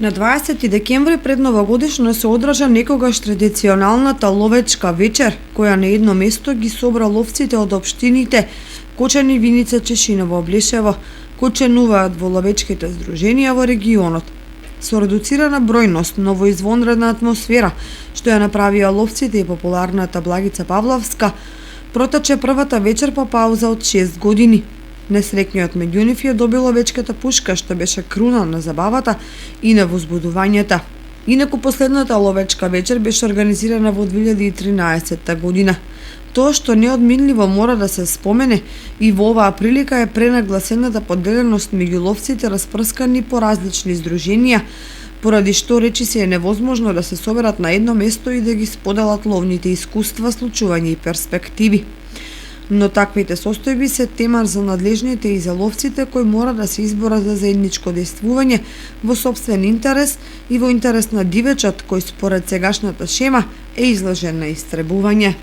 На 20 декември пред новогодишно се одржа некогаш традиционалната ловечка вечер, која на едно место ги собра ловците од општините Кочани, Виница, Чешиново, Блешево, кои членуваат во ловечките здруженија во регионот. Со редуцирана бројност, но во извонредна атмосфера, што ја направија ловците и популарната Благица Павловска, протече првата вечер по пауза од 6 години. Несреќниот меѓу нив ја добил ловечката пушка, што беше круна на забавата и на возбудувањата. Инаку последната ловечка вечер беше организирана во 2013 година. Тоа што неодминливо мора да се спомене и во оваа прилика е пренагласената поделеност меѓу ловците распрскани по различни здруженија, поради што речиси е невозможно да се соберат на едно место и да ги споделат ловните искуства, случувања и перспективи. Но таквите состојби се тема за надлежните и за ловците кои мора да се изборат за заедничко действување во сопствен интерес и во интерес на дивечот кој според сегашната шема е изложен на истребување.